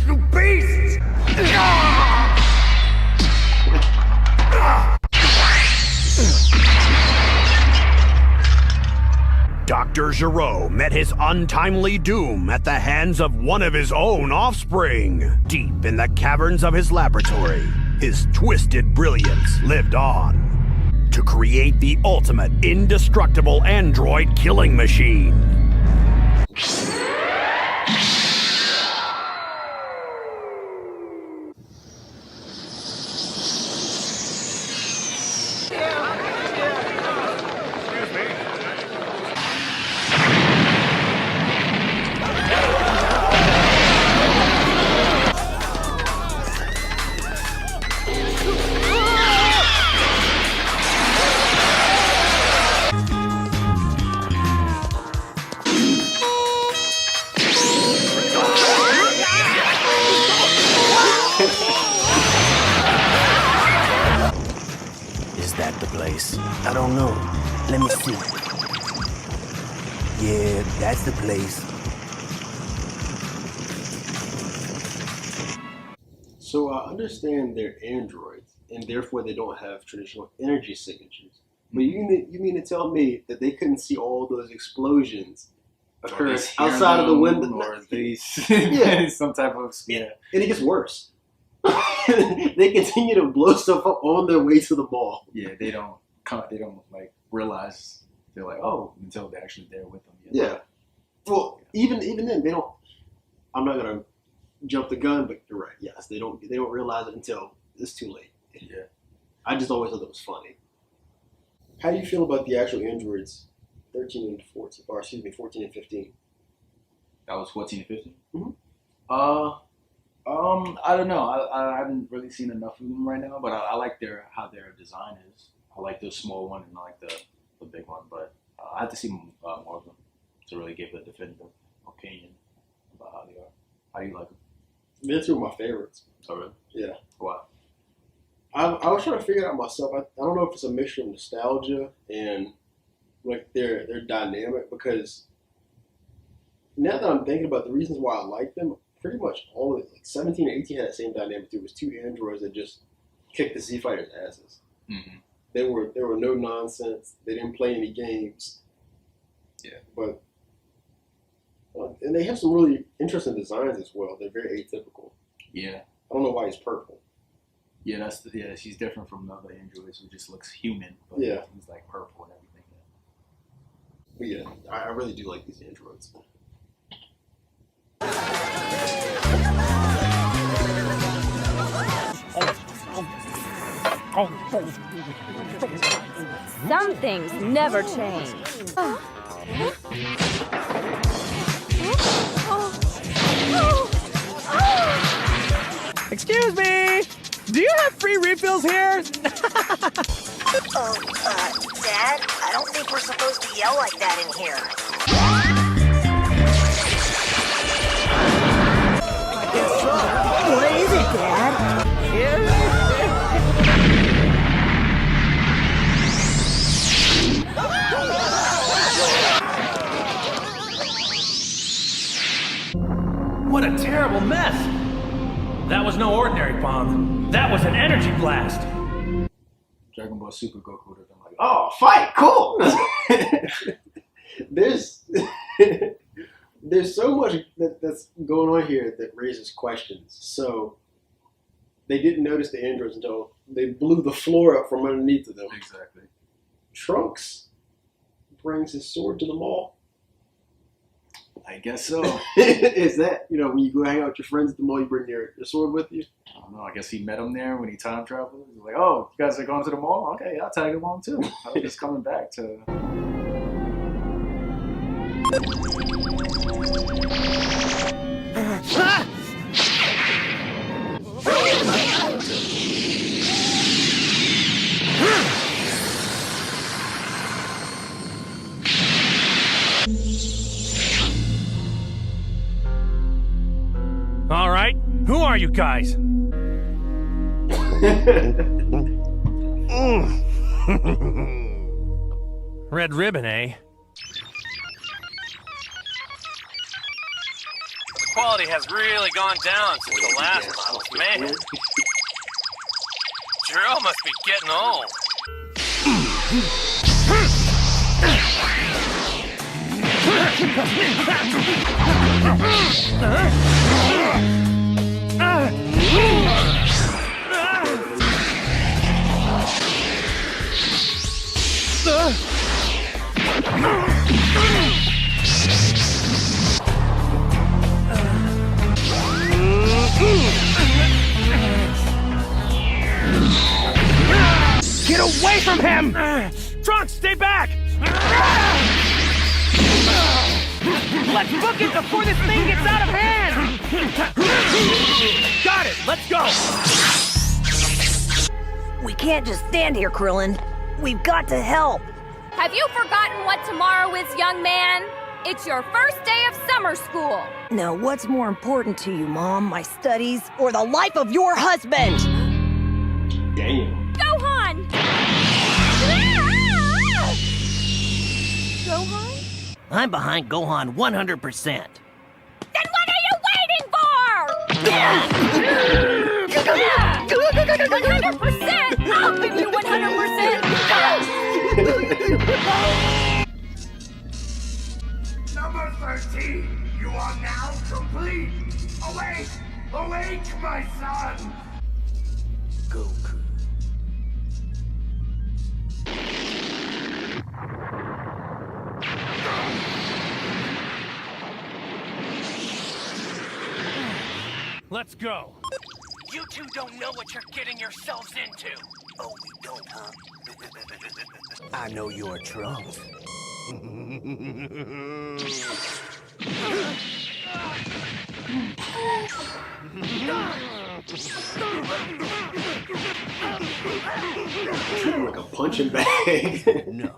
You beast! Dr. Giraud met his untimely doom at the hands of one of his own offspring. Deep in the caverns of his laboratory, his twisted brilliance lived on to create the ultimate indestructible android killing machine. Is that the place? I don't know. Let me see. Yeah, that's the place. So I understand they're androids, and therefore they don't have traditional energy signatures. But you mean to tell me that they couldn't see all those explosions occur outside of the window? Or they yeah, some type of And it gets worse. They continue to blow stuff up on their way to the mall. Yeah, they don't like realize they're like, oh, until they're actually there with them. Yeah. Well, even then they don't. I'm not gonna jump the gun, but you're right. Yes, they don't realize it until it's too late. Yeah. I just always thought that was funny. How do you feel about the actual androids, 13 and 14, or excuse me, 14 and 15? That was 14 and 15. Mm-hmm. I don't know. I haven't really seen enough of them right now, but I like how their design is. I like the small one and I like the big one, but I have to see more of them to really give a definitive opinion about how they are. How do you like them? They're two of my favorites. Oh, really? Yeah. Why? I was trying to figure it out myself. I don't know if it's a mixture of nostalgia and like their dynamic, because now that I'm thinking about the reasons why I like them, pretty much all of it, like 17 and 18 had that same dynamic too. It was two androids that just kicked the Z Fighters' asses. Mm-hmm. They were no nonsense. They didn't play any games. Yeah. But and they have some really interesting designs as well. They're very atypical. Yeah. I don't know why he's purple. Yeah, she's different from the other androids who just looks human, but yeah, he's like purple and everything. But yeah, I really do like these androids. Some things never change. Excuse me! Do you have free refills here? Dad, I don't think we're supposed to yell like that in here. I guess so. What is it, Dad? What a terrible mess! That was no ordinary bomb. That was an energy blast. Dragon Ball Super Goku would have been like, oh, fight, cool. There's so much that's going on here that raises questions. So they didn't notice the androids until they blew the floor up from underneath of them. Exactly. Trunks brings his sword to the mall. I guess so. Is that, when you go hang out with your friends at the mall, you bring your sword with you? I don't know. I guess he met him there when he time traveled. He's like, oh, you guys are going to the mall? Okay, I'll tag along too. I was just coming back to... All right, who are you guys? Red ribbon, eh? quality has really gone down since the last models, man. Jiro must be getting old. Get away from him! Trunks, stay back! Let's book it before this thing gets out of hand! Got it, let's go! We can't just stand here, Krillin. We've got to help. Have you forgotten what tomorrow is, young man? It's your first day of summer school. Now, what's more important to you, Mom? My studies or the life of your husband? Damn. Gohan! Gohan? I'm behind Gohan 100%. Then what are you waiting for? 100%! I'll give you 100%! Number 13, you are now complete. Awake! Awake, my son! Goku. Let's go. You two don't know what you're getting yourselves into. Oh, we don't, huh? I know your Trunks. Like a punching bag. No.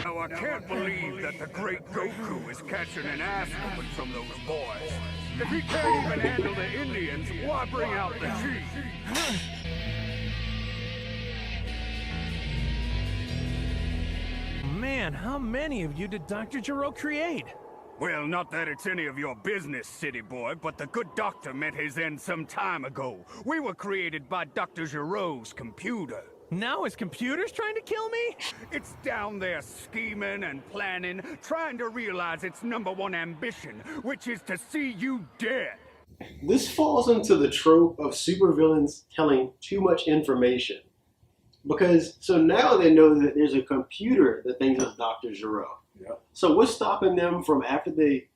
Now I can't believe that the great Goku is catching an ass whooping from those boys. If he can't even handle the Indians, why bring out the Chief? Man, how many of you did Dr. Gero create? Well, not that it's any of your business, city boy, but the good doctor met his end some time ago. We were created by Dr. Gero's computer. Now his computer's trying to kill me? It's down there scheming and planning, trying to realize its #1 ambition, which is to see you dead. This falls into the trope of supervillains telling too much information. Because, so now they know that there's a computer that thinks of Dr. Gero. Yeah. So what's stopping them from, after they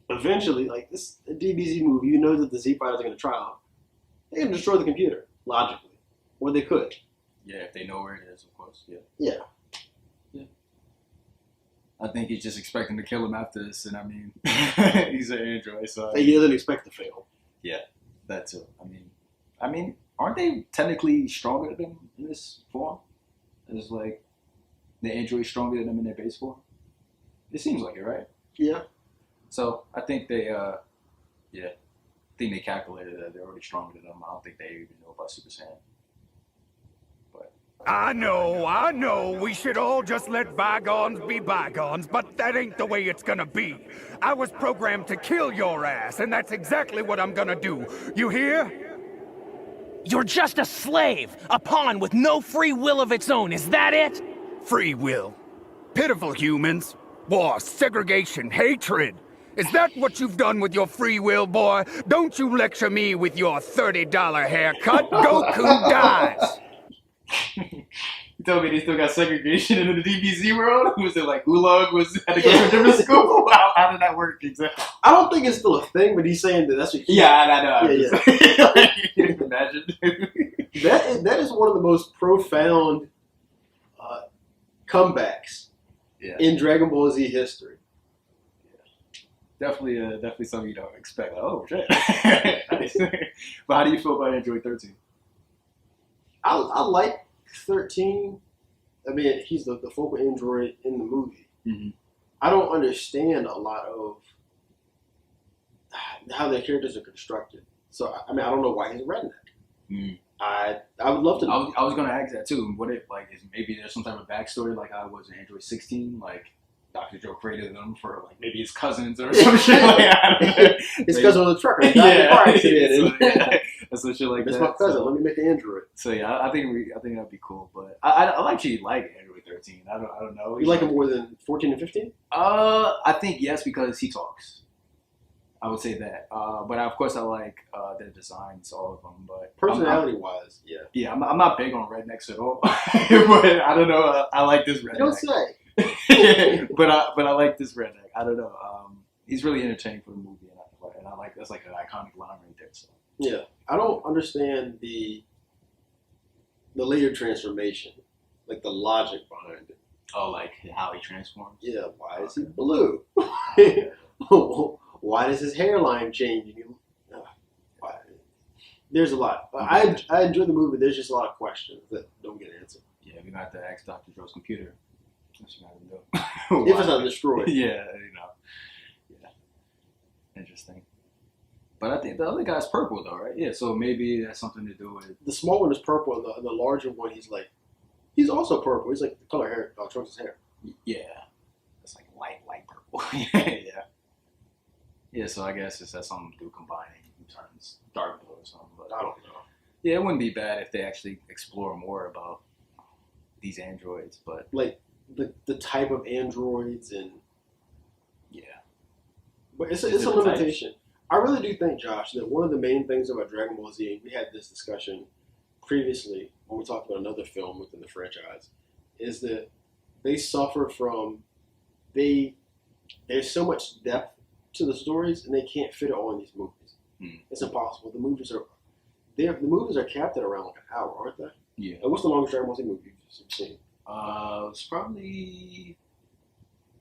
eventually, like this DBZ movie, you know that the Z Fighters are going to try on, they can destroy the computer, logically. Or they could. Yeah, if they know where it is, of course. Yeah. Yeah. Yeah. I think he's just expecting to kill him after this, and I mean, he's an android, so He doesn't expect to fail. yeah, that too. I mean, aren't they technically stronger than them in this form? Is like the android stronger than them in their base form? It seems like it, right? Yeah. So I think they, I think they calculated that they're already stronger than them. I don't think they even know about Super Saiyan. I know, we should all just let bygones be bygones, but that ain't the way it's gonna be. I was programmed to kill your ass, and that's exactly what I'm gonna do. You hear? You're just a slave, a pawn with no free will of its own, is that it? Free will. Pitiful humans. War, segregation, hatred. Is that what you've done with your free will, boy? Don't you lecture me with your $30 haircut. Goku dies. You told me they still got segregation in the DBZ world? Was it like Gulag had to go to a different school? How did that work exactly? I don't think it's still a thing, but he's saying that that's what he... Yeah, I know. Yeah. You can imagine. That is one of the most profound comebacks in Dragon Ball Z history. Definitely something you don't expect. Like, oh, shit. But how do you feel about Android 13? I like 13. I mean, he's the focal android in the movie. Mm-hmm. I don't understand a lot of how their characters are constructed. So, I mean, I don't know why he's a redneck. Mm. I would love to know. I was gonna ask that too. What if like is maybe there's some type of backstory like how it was in Android 16, like Dr. Joe created them for like maybe his cousins or some shit like that. His cousin was a trucker. He died in a car accident. Some shit like That's that. my cousin. Let me make an Android. So yeah, I think that'd be cool. But I actually like Android 13. I don't know. You like him more than 14 and 15? I think yes because he talks. I would say that. But of course I like their designs, all of them. But Personality-wise, yeah. Yeah, I'm not big on rednecks at all. But I don't know. I like this redneck. You don't say. but I like this redneck. I don't know. He's really entertaining for the movie, and I like that's like an iconic line right there. So. Yeah, I don't understand the later transformation, like the logic behind it. Oh, like how he transforms. Yeah, why is he blue? Why does his hairline change? Why? There's a lot. I enjoy the movie. There's just a lot of questions that don't get answered. Yeah, we got to ask Dr. Joe's computer. If it's not destroyed. Yeah. Interesting. But I think the other guy's purple though, right? Yeah, so maybe that's something to do with the small one is purple, and the larger one he's also purple. He's like the color hair Trunks' hair. Yeah. It's like light purple. Yeah, so I guess it has something to do with combining and turns dark blue or something. But I don't know. Yeah, it wouldn't be bad if they actually explore more about these androids, but like the type of androids and but it's a limitation. Types? I really do think, Josh, that one of the main things about Dragon Ball Z, and we had this discussion previously when we talked about another film within the franchise, is that they suffer from there's so much depth to the stories and they can't fit it all in these movies. It's impossible. The movies are capped at around like an hour, aren't they? Yeah. And what's the longest Dragon Ball Z movie you've seen? It's probably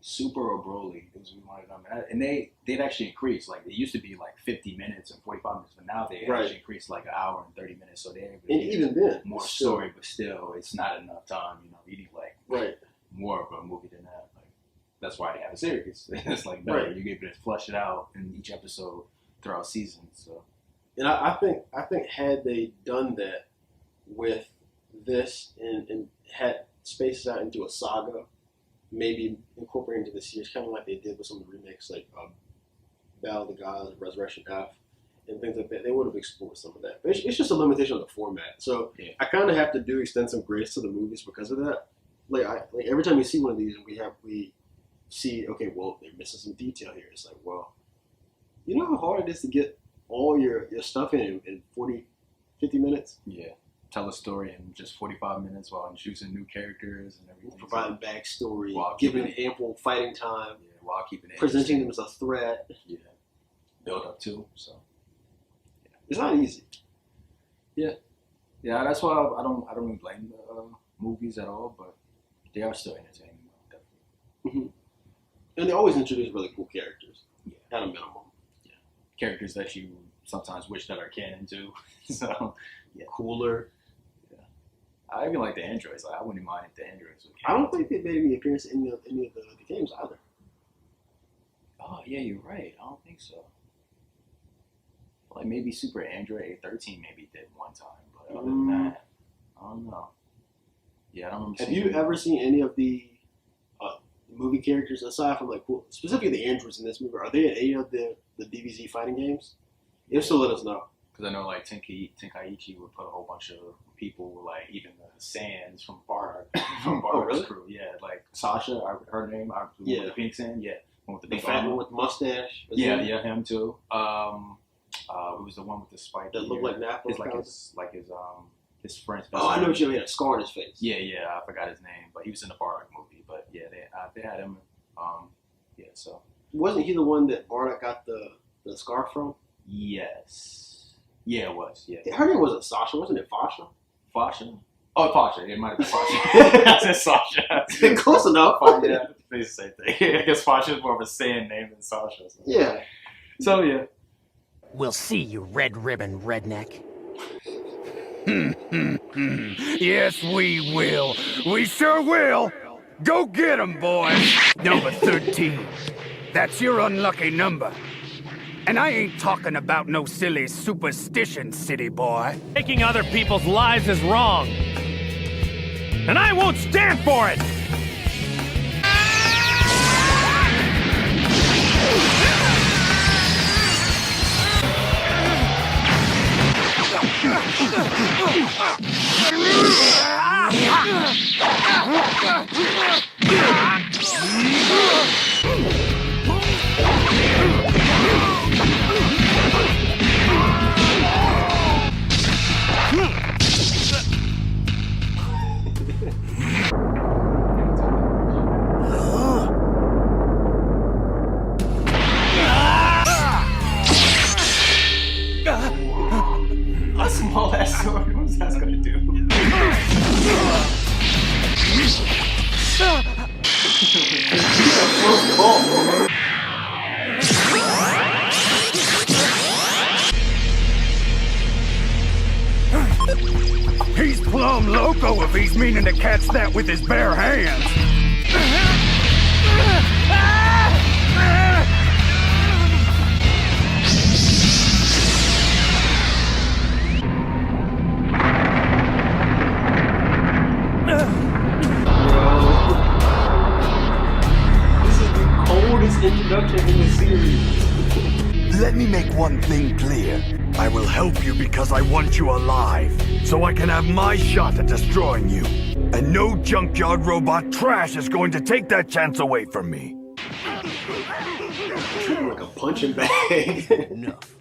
Super or Broly. It was one of them, and they've actually increased. Like it used to be like 50 minutes and 45 minutes, but now they actually increased like an hour and 30 minutes. So they're able to even then more story, but still it's not enough time. You need like more of a movie than that. Like that's why they have a series. It's like better. You're able to flush it out in each episode throughout seasons. So, and I think had they done that with this and had spaced out into a saga, maybe incorporating into the series, kind of like they did with some of the remakes, like Battle of the Gods, Resurrection F, and things like that. They would have explored some of that. But it's just a limitation of the format. So I kind of have to do extensive grace to the movies because of that. Like every time we see one of these, we see, okay, well, they're missing some detail here. It's like, well, you know how hard it is to get all your stuff in 40, 50 minutes? Yeah. Tell a story in just 45 minutes while introducing new characters and everything. Providing backstory, giving ample fighting time, while keeping it presenting them as a threat. Yeah, build up too. So it's not easy. Yeah, that's why I don't really blame the movies at all, but they are still entertaining, definitely. And they always introduce really cool characters. Yeah, at a minimum. Yeah, characters that you sometimes wish that are canon too. So cooler. I even like the androids. Like, I wouldn't mind if the androids would. I don't think they made any appearance in any of the games either. Oh yeah, you're right. I don't think so. Like maybe Super Android 13 maybe did one time, but other than that, I don't know. Yeah, I don't remember. Have you ever seen any of the movie characters aside from like specifically the androids in this movie? Are they in any of the DBZ fighting games? If so, let us know. Because I know like Tenkaichi would put a whole bunch of people, like even the Sands from Bardock's crew. Yeah, like Sasha, I heard her name. The pink Sand. Yeah, one with the big fat one with the mustache. Yeah, him too. Who was the one with the spike? That looked like Nappa. His friend's. Oh, I know what you mean. A scar on his face. Yeah, I forgot his name, but he was in the Bardock movie. But yeah, they had him. So wasn't he the one that Bardock got the scar from? Yes. Yeah, it was. Yeah. Her name wasn't Sasha, wasn't it? Fasha. Fasha. Oh, Fasha. It might have been Fasha. I said Sasha. Close enough. Yeah, it's the same thing. I guess Fasha is more of a Saiyan name than Sasha. So. Yeah. So yeah. We'll see, you red ribbon redneck. Yes, we will. We sure will. Go get 'em, boys. Number 13. That's your unlucky number. And I ain't talking about no silly superstition, city boy. Taking other people's lives is wrong. And I won't stand for it! A small ass sword. What's that gonna do? He's plumb loco if he's meaning to catch that with his bare hands. This is the coldest introduction in the series. Let me make one thing clear. I will help you because I want you alive, so I can have my shot at destroying you. And no junkyard robot trash is going to take that chance away from me. Like a punching bag. Enough.